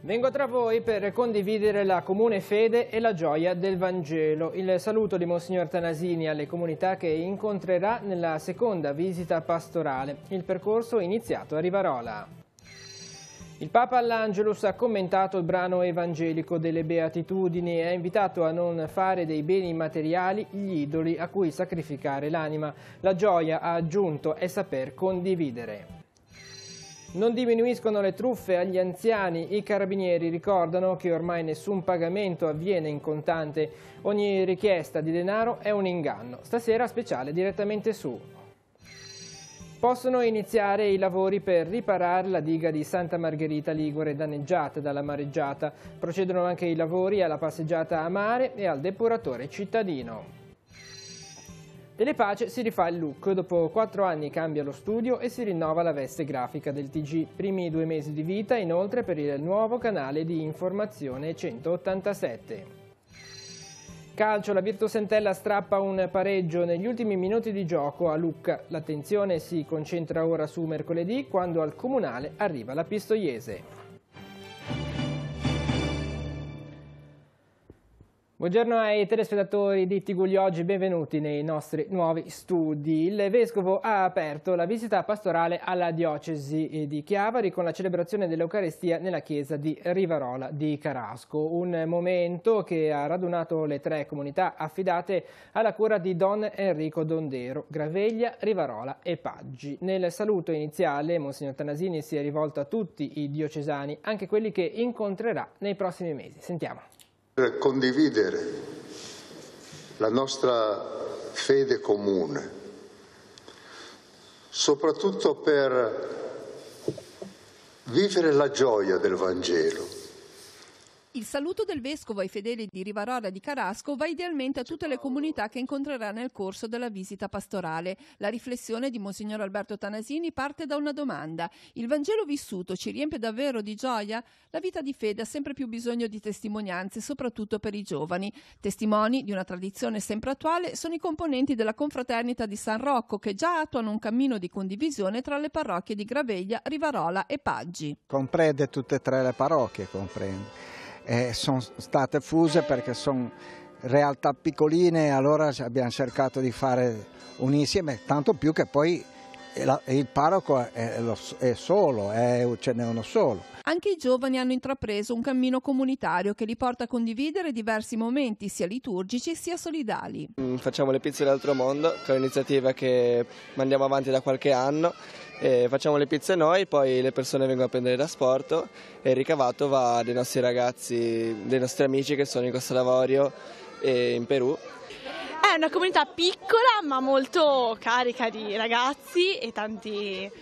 Vengo tra voi per condividere la comune fede e la gioia del Vangelo. Il saluto di Monsignor Tanasini alle comunità che incontrerà nella seconda visita pastorale. Il percorso iniziato a Rivarola. Il Papa all'Angelus ha commentato il brano evangelico delle Beatitudini e ha invitato a non fare dei beni materiali gli idoli a cui sacrificare l'anima. La gioia, ha aggiunto, è saper condividere. Non diminuiscono le truffe agli anziani. I carabinieri ricordano che ormai nessun pagamento avviene in contante. Ogni richiesta di denaro è un inganno. Stasera speciale direttamente su. Possono iniziare i lavori per riparare la diga di Santa Margherita Ligure danneggiata dalla mareggiata. Procedono anche i lavori alla passeggiata a mare e al depuratore cittadino. Telepace si rifà il look, dopo 4 anni cambia lo studio e si rinnova la veste grafica del TG. Primi 2 mesi di vita inoltre per il nuovo canale di informazione 187. Calcio, la Virtus Entella strappa un pareggio negli ultimi minuti di gioco a Lucca. L'attenzione si concentra ora su mercoledì quando al Comunale arriva la Pistoiese. Buongiorno ai telespettatori di TG Oggi, benvenuti nei nostri nuovi studi. Il Vescovo ha aperto la visita pastorale alla diocesi di Chiavari con la celebrazione dell'Eucaristia nella chiesa di Rivarola di Carasco, un momento che ha radunato le 3 comunità affidate alla cura di Don Enrico Dondero, Graveglia, Rivarola e Paggi. Nel saluto iniziale Monsignor Tanasini si è rivolto a tutti i diocesani, anche quelli che incontrerà nei prossimi mesi. Sentiamo. Per condividere la nostra fede comune, soprattutto per vivere la gioia del Vangelo. Il saluto del Vescovo ai fedeli di Rivarola di Carasco va idealmente a tutte le comunità che incontrerà nel corso della visita pastorale. La riflessione di Monsignor Alberto Tanasini parte da una domanda. Il Vangelo vissuto ci riempie davvero di gioia? La vita di fede ha sempre più bisogno di testimonianze, soprattutto per i giovani. Testimoni di una tradizione sempre attuale sono i componenti della confraternita di San Rocco, che già attuano un cammino di condivisione tra le parrocchie di Graveglia, Rivarola e Paggi. Comprende tutte e 3 le parrocchie, comprende. Sono state fuse perché sono realtà piccoline, allora abbiamo cercato di fare un insieme, tanto più che poi il parroco è solo, ce n'è uno solo. Anche i giovani hanno intrapreso un cammino comunitario che li porta a condividere diversi momenti sia liturgici sia solidali. Facciamo le pizze d'altro mondo, che è un'iniziativa che mandiamo avanti da qualche anno. Facciamo le pizze noi, poi le persone vengono a prendere da sporto e il ricavato va dei nostri ragazzi, dei nostri amici che sono in Costa d'Avorio e in Perù. È una comunità piccola ma molto carica di ragazzi e tante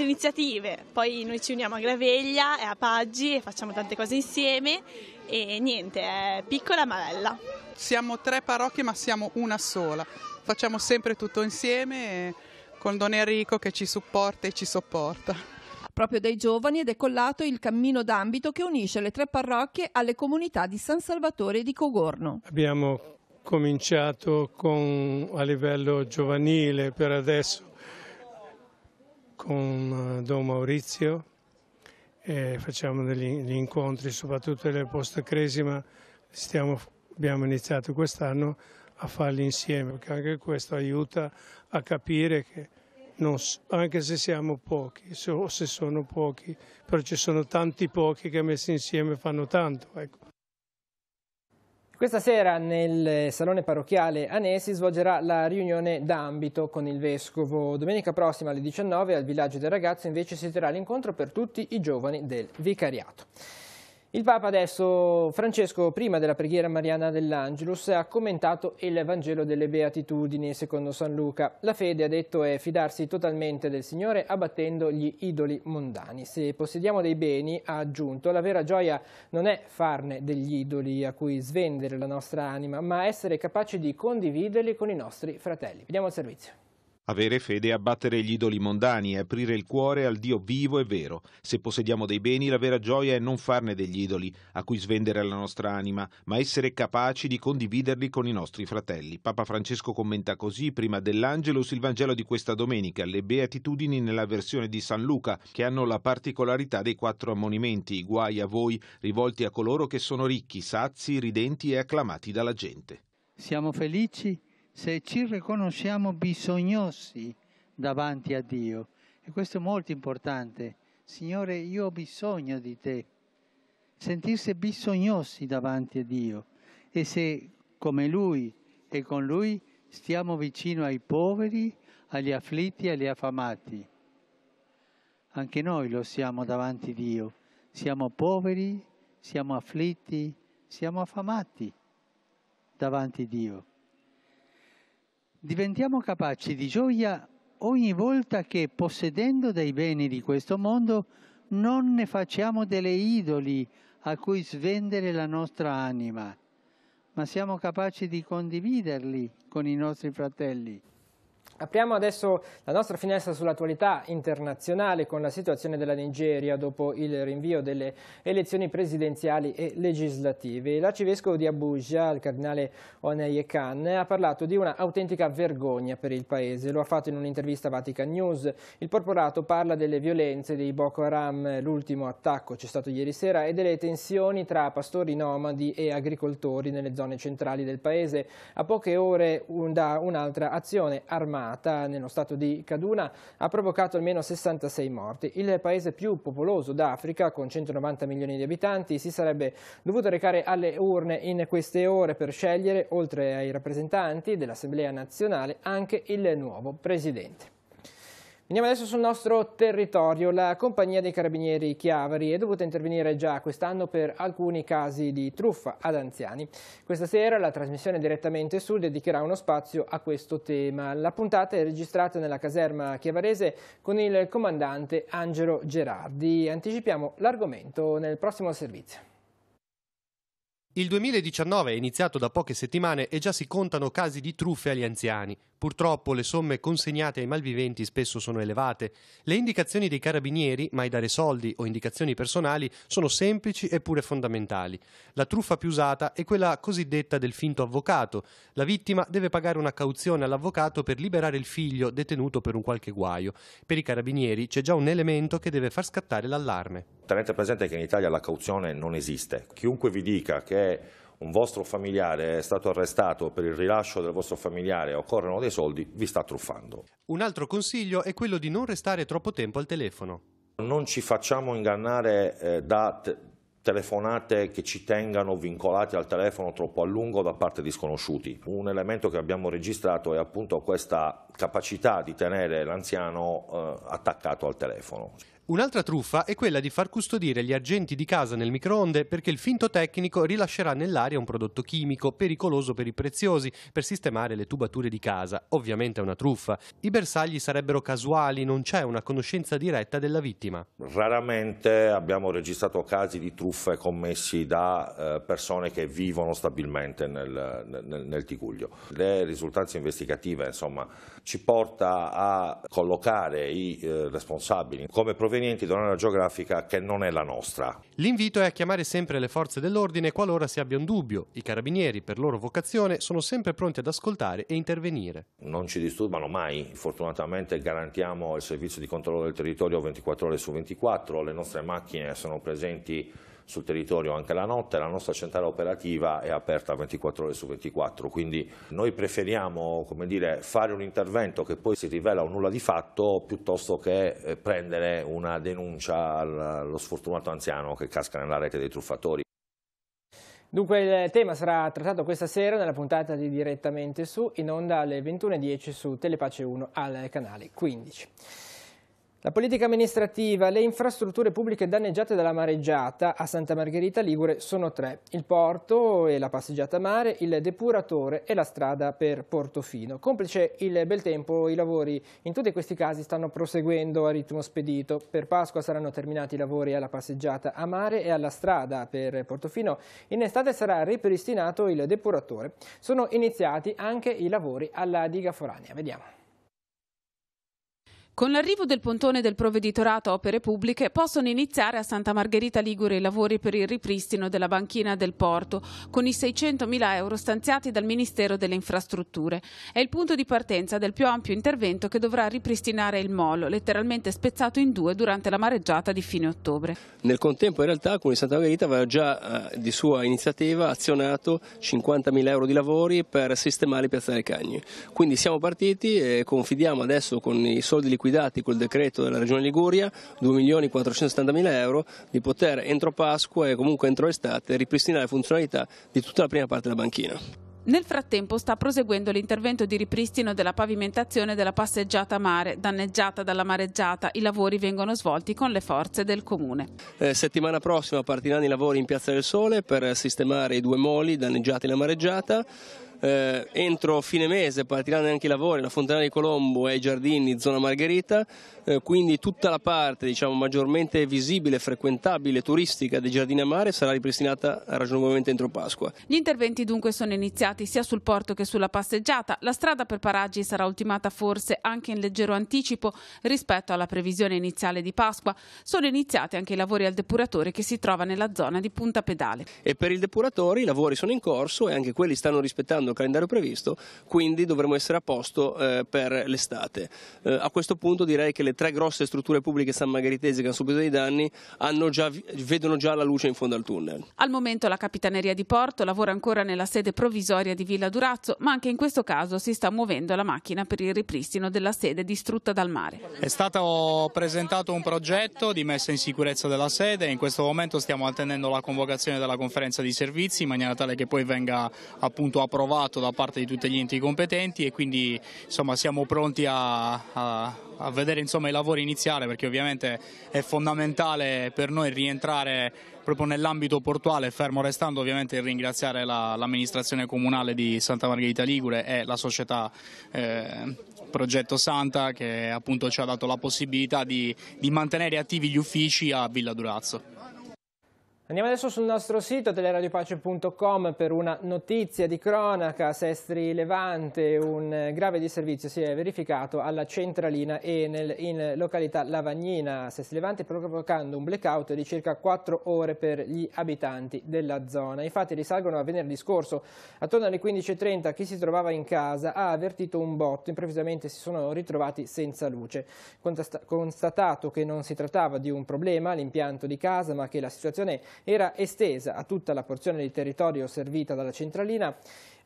iniziative. Poi noi ci uniamo a Graveglia e a Paggi e facciamo tante cose insieme e niente, è piccola ma bella. Siamo 3 parrocchie ma siamo una sola, facciamo sempre tutto insieme con Don Enrico che ci supporta e ci sopporta. Proprio dai giovani è decollato il cammino d'ambito che unisce le 3 parrocchie alle comunità di San Salvatore di Cogorno. Abbiamo cominciato a livello giovanile per adesso con Don Maurizio e facciamo degli incontri soprattutto nelle post-cresima. Abbiamo iniziato quest'anno a farli insieme, perché anche questo aiuta a capire che anche se siamo pochi, o se sono pochi, però ci sono tanti pochi che messi insieme fanno tanto. Ecco. Questa sera nel Salone Parrocchiale Anesi si svolgerà la riunione d'ambito con il Vescovo. Domenica prossima alle 19 al Villaggio del Ragazzo invece si terrà l'incontro per tutti i giovani del Vicariato. Il Papa adesso, Francesco, prima della preghiera mariana dell'Angelus, ha commentato il Vangelo delle Beatitudini secondo San Luca. La fede, ha detto, è fidarsi totalmente del Signore abbattendo gli idoli mondani. Se possediamo dei beni, ha aggiunto, la vera gioia non è farne degli idoli a cui svendere la nostra anima, ma essere capaci di condividerli con i nostri fratelli. Vediamo il servizio. Avere fede è abbattere gli idoli mondani e aprire il cuore al Dio vivo e vero. Se possediamo dei beni, la vera gioia è non farne degli idoli a cui svendere la nostra anima, ma essere capaci di condividerli con i nostri fratelli. Papa Francesco commenta così, prima dell'Angelus, il Vangelo di questa domenica, le Beatitudini nella versione di San Luca, che hanno la particolarità dei 4 ammonimenti, guai a voi, rivolti a coloro che sono ricchi, sazi, ridenti e acclamati dalla gente. Siamo felici se ci riconosciamo bisognosi davanti a Dio. E questo è molto importante. Signore, io ho bisogno di te. Sentirsi bisognosi davanti a Dio. E se, come Lui e con Lui, stiamo vicino ai poveri, agli afflitti e agli affamati. Anche noi lo siamo davanti a Dio. Siamo poveri, siamo afflitti, siamo affamati davanti a Dio. Diventiamo capaci di gioia ogni volta che, possedendo dei beni di questo mondo, non ne facciamo delle idoli a cui svendere la nostra anima, ma siamo capaci di condividerli con i nostri fratelli. Apriamo adesso la nostra finestra sull'attualità internazionale con la situazione della Nigeria dopo il rinvio delle elezioni presidenziali e legislative. L'arcivescovo di Abuja, il cardinale Onayekan, ha parlato di una autentica vergogna per il paese. Lo ha fatto in un'intervista a Vatican News. Il porporato parla delle violenze dei Boko Haram, l'ultimo attacco c'è stato ieri sera, e delle tensioni tra pastori nomadi e agricoltori nelle zone centrali del paese. A poche ore da un'altra azione armata nello stato di Kaduna ha provocato almeno 66 morti. Il paese più popoloso d'Africa, con 190 milioni di abitanti, si sarebbe dovuto recare alle urne in queste ore per scegliere, oltre ai rappresentanti dell'Assemblea nazionale, anche il nuovo presidente. Andiamo adesso sul nostro territorio. La compagnia dei carabinieri Chiavari è dovuta intervenire già quest'anno per alcuni casi di truffa ad anziani. Questa sera la trasmissione Direttamente Sul dedicherà uno spazio a questo tema. La puntata è registrata nella caserma chiavarese con il comandante Angelo Gerardi. Anticipiamo l'argomento nel prossimo servizio. Il 2019 è iniziato da poche settimane e già si contano casi di truffe agli anziani. Purtroppo le somme consegnate ai malviventi spesso sono elevate. Le indicazioni dei carabinieri, mai dare soldi o indicazioni personali, sono semplici eppure fondamentali. La truffa più usata è quella cosiddetta del finto avvocato. La vittima deve pagare una cauzione all'avvocato per liberare il figlio detenuto per un qualche guaio. Per i carabinieri c'è già un elemento che deve far scattare l'allarme. Tenete presente che in Italia la cauzione non esiste. Chiunque vi dica che un vostro familiare è stato arrestato per il rilascio del vostro familiare e occorrono dei soldi, vi sta truffando. Un altro consiglio è quello di non restare troppo tempo al telefono. Non ci facciamo ingannare da telefonate che ci tengano vincolati al telefono troppo a lungo da parte di sconosciuti. Un elemento che abbiamo registrato è appunto questa capacità di tenere l'anziano attaccato al telefono. Un'altra truffa è quella di far custodire gli argenti di casa nel microonde perché il finto tecnico rilascerà nell'aria un prodotto chimico pericoloso per i preziosi per sistemare le tubature di casa. Ovviamente è una truffa. I bersagli sarebbero casuali, non c'è una conoscenza diretta della vittima. Raramente abbiamo registrato casi di truffe commessi da persone che vivono stabilmente nel Tigullio. Le risultanze investigative, insomma, ci porta a collocare i responsabili come provenienti da un'area geografica che non è la nostra. L'invito è a chiamare sempre le forze dell'ordine qualora si abbia un dubbio. I carabinieri, per loro vocazione, sono sempre pronti ad ascoltare e intervenire. Non ci disturbano mai, fortunatamente garantiamo il servizio di controllo del territorio 24 ore su 24, le nostre macchine sono presenti sul territorio anche la notte, la nostra centrale operativa è aperta 24 ore su 24, quindi noi preferiamo, come dire, fare un intervento che poi si rivela un nulla di fatto piuttosto che prendere una denuncia allo sfortunato anziano che casca nella rete dei truffatori. Dunque il tema sarà trattato questa sera nella puntata di Direttamente Su, in onda alle 21:10 su Telepace 1 al canale 15. La politica amministrativa, le infrastrutture pubbliche danneggiate dalla mareggiata a Santa Margherita Ligure sono 3. Il porto e la passeggiata a mare, il depuratore e la strada per Portofino. Complice il bel tempo, i lavori in tutti questi casi stanno proseguendo a ritmo spedito. Per Pasqua saranno terminati i lavori alla passeggiata a mare e alla strada per Portofino. In estate sarà ripristinato il depuratore. Sono iniziati anche i lavori alla diga foranea. Vediamo. Con l'arrivo del pontone del Provveditorato Opere Pubbliche possono iniziare a Santa Margherita Ligure i lavori per il ripristino della banchina del porto, con i 600.000 euro stanziati dal Ministero delle Infrastrutture. È il punto di partenza del più ampio intervento che dovrà ripristinare il molo, letteralmente spezzato in due durante la mareggiata di fine ottobre. Nel contempo in realtà il Comune di Santa Margherita aveva già di sua iniziativa azionato 50.000 euro di lavori per sistemare Piazzale Cagni. Quindi siamo partiti e confidiamo adesso con i soldi liquidati col decreto della Regione Liguria, 2.470.000 euro, di poter entro Pasqua e comunque entro estate ripristinare le funzionalità di tutta la prima parte della banchina. Nel frattempo sta proseguendo l'intervento di ripristino della pavimentazione della passeggiata mare, danneggiata dalla mareggiata. I lavori vengono svolti con le forze del Comune. Settimana prossima partiranno i lavori in Piazza del Sole per sistemare i 2 moli danneggiati nella mareggiata. Entro fine mese partiranno anche i lavori alla Fontana di Colombo e ai giardini zona Margherita, quindi tutta la parte maggiormente visibile, frequentabile, turistica dei giardini a mare sarà ripristinata ragionevolmente entro Pasqua. Gli interventi dunque sono iniziati sia sul porto che sulla passeggiata. La strada per Paraggi sarà ultimata forse anche in leggero anticipo rispetto alla previsione iniziale di Pasqua. Sono iniziati anche i lavori al depuratore che si trova nella zona di Punta Pedale. E per il depuratore i lavori sono in corso e anche quelli stanno rispettando il calendario previsto, quindi dovremo essere a posto per l'estate. A questo punto direi che le 3 grosse strutture pubbliche sanmargheritesi che hanno subito dei danni vedono già la luce in fondo al tunnel. Al momento la Capitaneria di Porto lavora ancora nella sede provvisoria di Villa Durazzo, ma anche in questo caso si sta muovendo la macchina per il ripristino della sede distrutta dal mare. È stato presentato un progetto di messa in sicurezza della sede e in questo momento stiamo attendendo la convocazione della conferenza di servizi in maniera tale che poi venga appunto approvato da parte di tutti gli enti competenti e quindi siamo pronti a vedere i lavori iniziare, perché ovviamente è fondamentale per noi rientrare proprio nell'ambito portuale, fermo restando ovviamente il ringraziare l'amministrazione comunale di Santa Margherita Ligure e la società Progetto Santa che appunto ci ha dato la possibilità di mantenere attivi gli uffici a Villa Durazzo. Andiamo adesso sul nostro sito teleradiopace.com per una notizia di cronaca. A Sestri Levante un grave disservizio si è verificato alla centralina e in località Lavagnina a Sestri Levante, provocando un blackout di circa 4 ore per gli abitanti della zona. Infatti risalgono a venerdì scorso. Attorno alle 15:30 chi si trovava in casa ha avvertito un botto, improvvisamente si sono ritrovati senza luce. Constatato che non si trattava di un problema all'impianto di casa, ma che la situazione era estesa a tutta la porzione di territorio servita dalla centralina,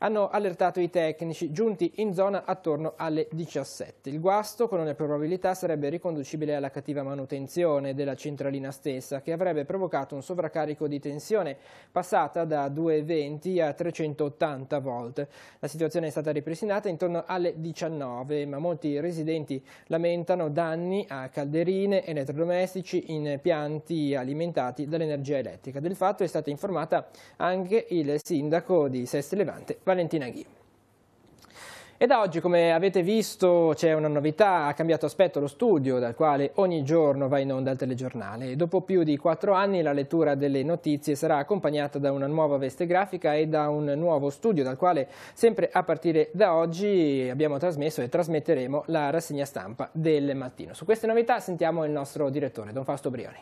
hanno allertato i tecnici giunti in zona attorno alle 17. Il guasto con ogni probabilità sarebbe riconducibile alla cattiva manutenzione della centralina stessa, che avrebbe provocato un sovraccarico di tensione passata da 220 a 380 volt. La situazione è stata ripristinata intorno alle 19, ma molti residenti lamentano danni a calderine, elettrodomestici, impianti alimentati dall'energia elettrica. Del fatto è stata informata anche il sindaco di Sestri Levante, Valentina Ghi. E da oggi, come avete visto, c'è una novità, ha cambiato aspetto lo studio dal quale ogni giorno va in onda il telegiornale. Dopo più di 4 anni la lettura delle notizie sarà accompagnata da una nuova veste grafica e da un nuovo studio dal quale sempre a partire da oggi abbiamo trasmesso e trasmetteremo la rassegna stampa del mattino. Su queste novità sentiamo il nostro direttore, Don Fausto Brioni.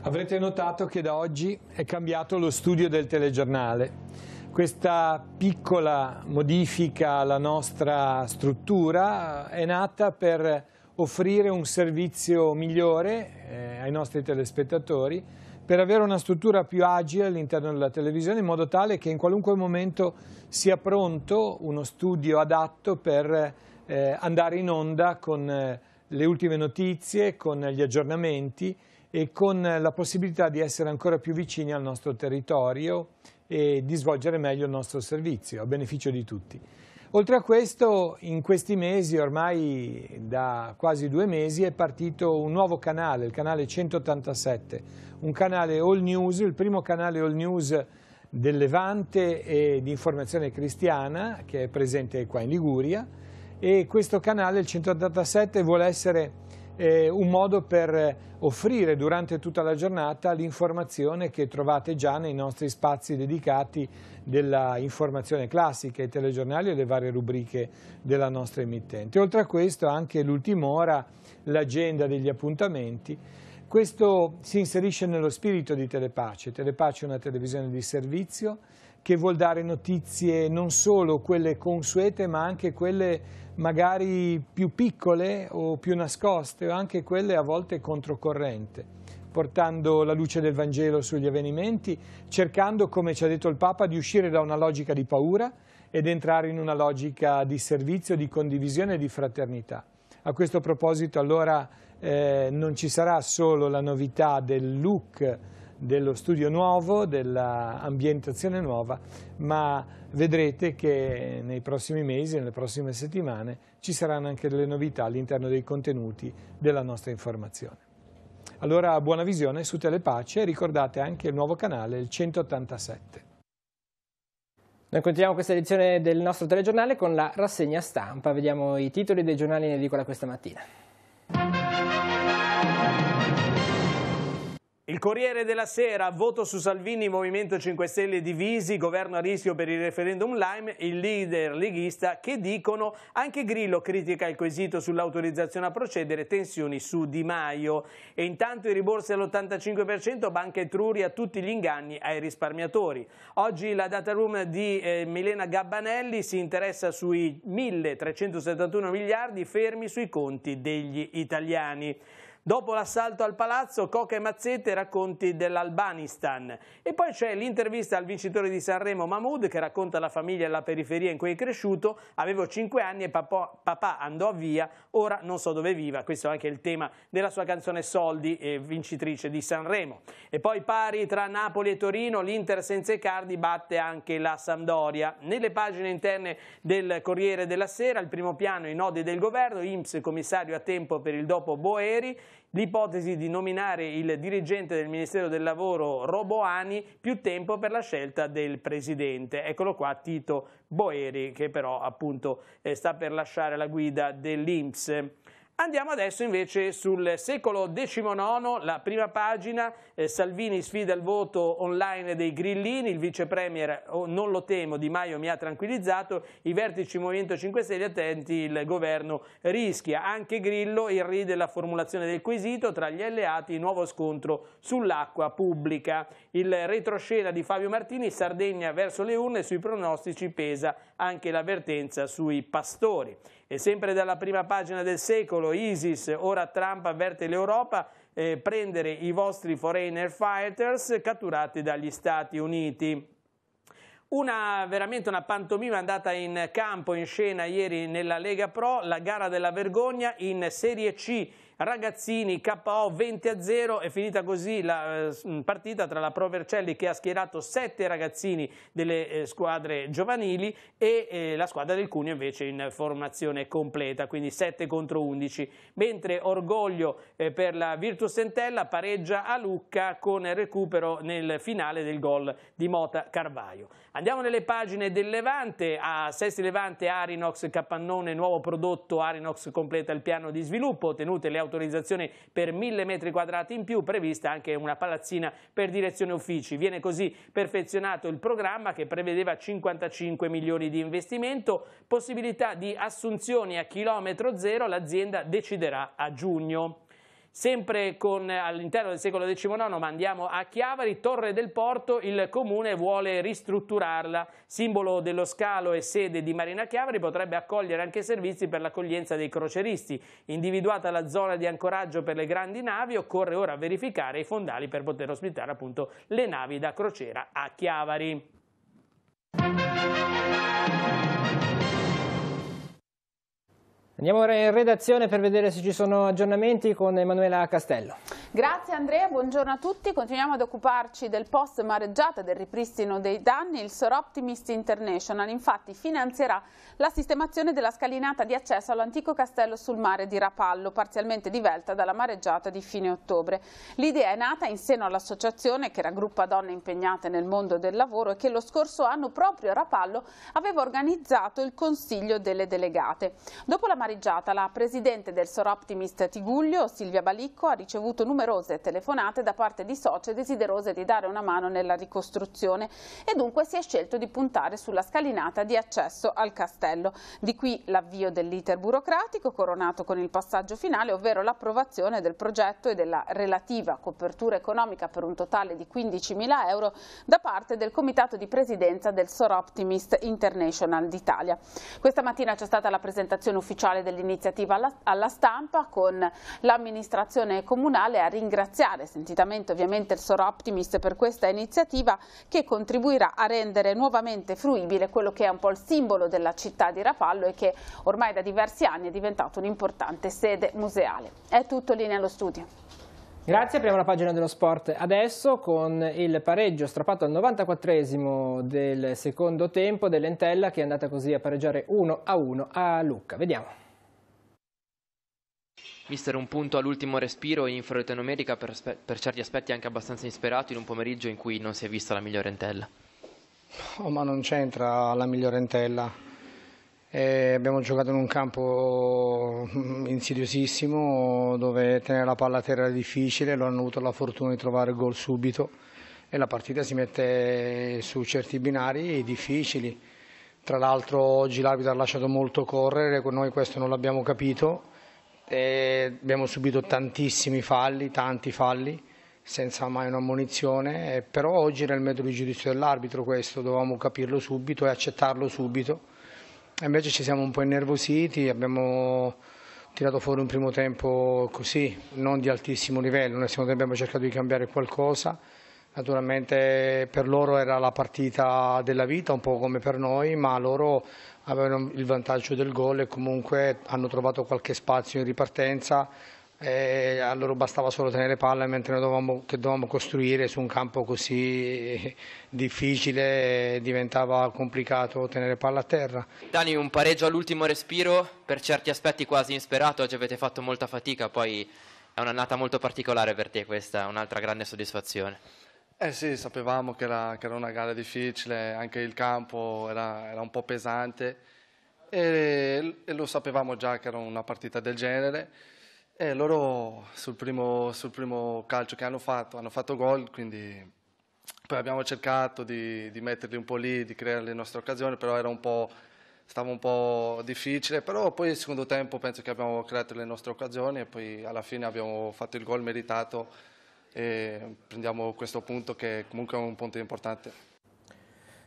Avrete notato che da oggi è cambiato lo studio del telegiornale. Questa piccola modifica alla nostra struttura è nata per offrire un servizio migliore ai nostri telespettatori, per avere una struttura più agile all'interno della televisione, in modo tale che in qualunque momento sia pronto uno studio adatto per andare in onda con le ultime notizie, con gli aggiornamenti e con la possibilità di essere ancora più vicini al nostro territorio e di svolgere meglio il nostro servizio a beneficio di tutti. Oltre a questo, in questi mesi, ormai da quasi 2 mesi, è partito un nuovo canale, il canale 187, un canale all news, il primo canale all news del Levante e di informazione cristiana che è presente qua in Liguria, e questo canale, il 187, vuole essere un modo per offrire durante tutta la giornata l'informazione che trovate già nei nostri spazi dedicati della informazione classica, i telegiornali e le varie rubriche della nostra emittente. Oltre a questo anche l'ultima ora, l'agenda degli appuntamenti. Questo si inserisce nello spirito di Telepace. Telepace è una televisione di servizio che vuol dare notizie non solo quelle consuete ma anche quelle magari più piccole o più nascoste o anche quelle a volte controcorrente, portando la luce del Vangelo sugli avvenimenti, cercando, come ci ha detto il Papa, di uscire da una logica di paura ed entrare in una logica di servizio, di condivisione e di fraternità. A questo proposito allora non ci sarà solo la novità del look dello studio nuovo, dell'ambientazione nuova, ma vedrete che nei prossimi mesi, nelle prossime settimane, ci saranno anche delle novità all'interno dei contenuti della nostra informazione. Allora buona visione su Telepace e ricordate anche il nuovo canale, il 187. Noi continuiamo questa edizione del nostro telegiornale con la rassegna stampa. Vediamo i titoli dei giornali in edicola questa mattina. Il Corriere della Sera, voto su Salvini, Movimento 5 Stelle divisi, governo a rischio per il referendum Lime, il leader leghista che dicono, anche Grillo critica il quesito sull'autorizzazione a procedere, tensioni su Di Maio. E intanto i riborsi all'85%, Banca Etruria, tutti gli inganni ai risparmiatori. Oggi la data room di Milena Gabbanelli si interessa sui 1.371 miliardi fermi sui conti degli italiani. Dopo l'assalto al palazzo, Coca e Mazzette, racconti dell'Albanistan. E poi c'è l'intervista al vincitore di Sanremo Mahmood che racconta la famiglia e la periferia in cui è cresciuto. Avevo 5 anni e papà andò via, ora non so dove viva. Questo è anche il tema della sua canzone Soldi, vincitrice di Sanremo. E poi pari tra Napoli e Torino, l'Inter senza Icardi batte anche la Sampdoria. Nelle pagine interne del Corriere della Sera, il primo piano i nodi del governo, INPS commissario a tempo per il dopo Boeri, l'ipotesi di nominare il dirigente del Ministero del Lavoro Roboani, più tempo per la scelta del Presidente. Eccolo qua Tito Boeri che però appunto sta per lasciare la guida dell'INPS. Andiamo adesso invece sul Secolo XIX, la prima pagina, Salvini sfida il voto online dei grillini, il vice premier non lo temo, Di Maio mi ha tranquillizzato, i vertici Movimento 5 Stelle attenti, il governo rischia, anche Grillo irride la formulazione del quesito, tra gli alleati nuovo scontro sull'acqua pubblica, il retroscena di Fabio Martini, Sardegna verso le urne, sui pronostici pesa anche l'avvertenza sui pastori. E sempre dalla prima pagina del Secolo, ISIS, ora Trump avverte l'Europa, prendere i vostri foreigner fighters catturati dagli Stati Uniti. Veramente una pantomima andata in campo, in scena ieri nella Lega Pro, la gara della vergogna in Serie C. Ragazzini KO 20-0, è finita così la partita tra la Pro Vercelli che ha schierato 7 ragazzini delle squadre giovanili e la squadra del Cuneo invece in formazione completa, quindi 7 contro 11, mentre Orgoglio per la Virtus Entella pareggia a Lucca con recupero nel finale del gol di Mota Carvaio. Andiamo nelle pagine del Levante, a Sesti Levante Arinox Capannone, nuovo prodotto, Arinox completa il piano di sviluppo, ottenute le autorizzazioni per 1000 metri quadrati in più, prevista anche una palazzina per direzione uffici. Viene così perfezionato il programma che prevedeva 55 milioni di investimento, possibilità di assunzioni a chilometro zero, l'azienda deciderà a giugno. Sempre all'interno del Secolo XIX, ma andiamo a Chiavari, Torre del Porto, il comune vuole ristrutturarla, simbolo dello scalo e sede di Marina Chiavari, potrebbe accogliere anche servizi per l'accoglienza dei croceristi. Individuata la zona di ancoraggio per le grandi navi, occorre ora verificare i fondali per poter ospitare appunto le navi da crociera a Chiavari. Andiamo ora in redazione per vedere se ci sono aggiornamenti con Emanuela Castello. Grazie Andrea, buongiorno a tutti. Continuiamo ad occuparci del post mareggiata e del ripristino dei danni. Il Soroptimist International infatti finanzierà la sistemazione della scalinata di accesso all'antico castello sul mare di Rapallo, parzialmente divelta dalla mareggiata di fine ottobre. L'idea è nata in seno all'associazione che raggruppa donne impegnate nel mondo del lavoro e che lo scorso anno proprio a Rapallo aveva organizzato il Consiglio delle delegate. Dopo la mareggiata, la presidente del Soroptimist Tigullio, Silvia Balicco, ha ricevuto numerose telefonate da parte di socie desiderose di dare una mano nella ricostruzione e dunque si è scelto di puntare sulla scalinata di accesso al castello. Di qui l'avvio dell'iter burocratico coronato con il passaggio finale, ovvero l'approvazione del progetto e della relativa copertura economica per un totale di 15.000 euro da parte del comitato di presidenza del Soroptimist International d'Italia. Questa mattina c'è stata la presentazione ufficiale dell'iniziativa alla stampa, con l'amministrazione comunale a ringraziare sentitamente ovviamente il Soroptimist per questa iniziativa che contribuirà a rendere nuovamente fruibile quello che è un po' il simbolo della città di Rapallo e che ormai da diversi anni è diventato un'importante sede museale. È tutto, linea allo studio. Grazie, apriamo la pagina dello sport adesso con il pareggio strappato al 94esimo del secondo tempo dell'Entella, che è andata così a pareggiare 1-1 a Lucca. Vediamo. Mister, un punto all'ultimo respiro in inferiorità numerica per certi aspetti anche abbastanza insperato in un pomeriggio in cui non si è vista la migliore Entella. Oh, ma non c'entra la migliore Entella. Abbiamo giocato in un campo insidiosissimo dove tenere la palla a terra era difficile, loro hanno avuto la fortuna di trovare il gol subito e la partita si mette su certi binari difficili. Tra l'altro oggi l'arbitro ha lasciato molto correre, noi questo non l'abbiamo capito. Abbiamo subito tantissimi falli, tanti falli, senza mai un'ammonizione, però oggi era il metodo di giudizio dell'arbitro questo, dovevamo capirlo subito e accettarlo subito. E invece ci siamo un po' innervositi, abbiamo tirato fuori un primo tempo così, non di altissimo livello, nel secondo tempo abbiamo cercato di cambiare qualcosa. Naturalmente per loro era la partita della vita, un po' come per noi, ma loro avevano il vantaggio del gol e comunque hanno trovato qualche spazio in ripartenza e a loro bastava solo tenere palla, mentre noi dovevamo costruire su un campo così difficile diventava complicato tenere palla a terra. Dani, un pareggio all'ultimo respiro, per certi aspetti quasi insperato, oggi avete fatto molta fatica, poi è un'annata molto particolare per te questa, un'altra grande soddisfazione. Sì, sapevamo che era una gara difficile, anche il campo era un po' pesante e lo sapevamo già che era una partita del genere e loro sul primo calcio che hanno fatto gol, quindi poi abbiamo cercato di metterli un po' lì, di creare le nostre occasioni, però stava un po' difficile, però poi nel secondo tempo penso che abbiamo creato le nostre occasioni e poi alla fine abbiamo fatto il gol meritato e prendiamo questo punto che comunque è un punto importante.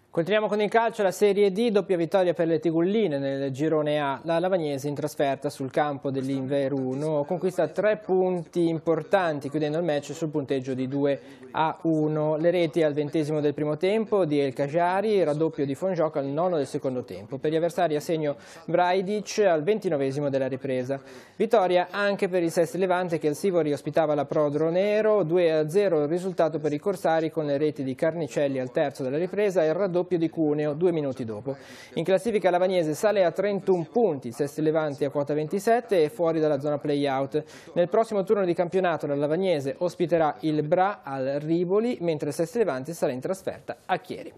Continuiamo con il calcio, la Serie D, doppia vittoria per le Tigulline nel girone A. La Lavagnese in trasferta sul campo dell'Inveruno conquista 3 punti importanti, chiudendo il match sul punteggio di 2-1. Le reti al 20° del primo tempo di El Kajari, raddoppio di Fongiocco al 9° del secondo tempo. Per gli avversari a segno Braidic al 29° della ripresa. Vittoria anche per il Sesti Levante che al Sivori ospitava la Prodro Nero, 2-0 il risultato per i corsari con le reti di Carnicelli al 3° della ripresa e il raddoppio di Cuneo 2 minuti dopo. In classifica Lavagnese sale a 31 punti, il Sesti Levante a quota 27 e fuori dalla zona play-out. Nel prossimo turno di campionato la Lavagnese ospiterà il Bra al Rivoli, mentre il Sesti Levante sarà in trasferta a Chieri.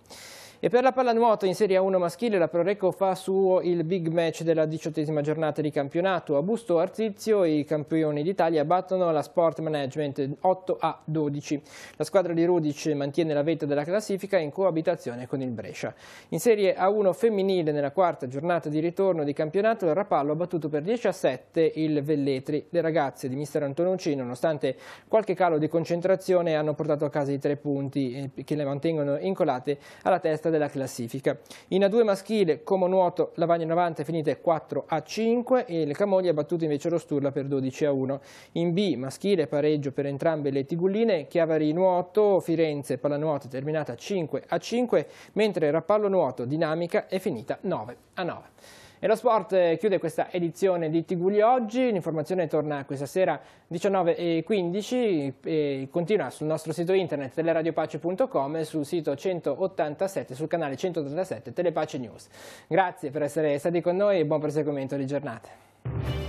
E per la pallanuoto in Serie A1 maschile la Prorecco fa suo il big match della 18ª giornata di campionato. A Busto Arsizio i campioni d'Italia battono la Sport Management 8-12. La squadra di Rudic mantiene la vetta della classifica in coabitazione con il Brescia. In Serie A1 femminile nella 4ª giornata di ritorno di campionato il Rapallo ha battuto per 10-7 il Velletri. Le ragazze di mister Antonucci, nonostante qualche calo di concentrazione, hanno portato a casa i 3 punti che le mantengono incolate alla testa della classifica. In A2 maschile Como Nuoto Lavagna 90 è finita 4-5 e il Camogli ha battuto invece lo Sturla per 12-1. In B maschile pareggio per entrambe le Tigulline, Chiavari Nuoto Firenze Pallanuoto è terminata 5-5, mentre Rapallo Nuoto Dinamica è finita 9-9. E lo sport chiude questa edizione di Tigulli Oggi. L'informazione torna questa sera 19:15 e continua sul nostro sito internet teleradiopace.com e sul sito 187, sul canale 187 Telepace News. Grazie per essere stati con noi e buon proseguimento di giornata.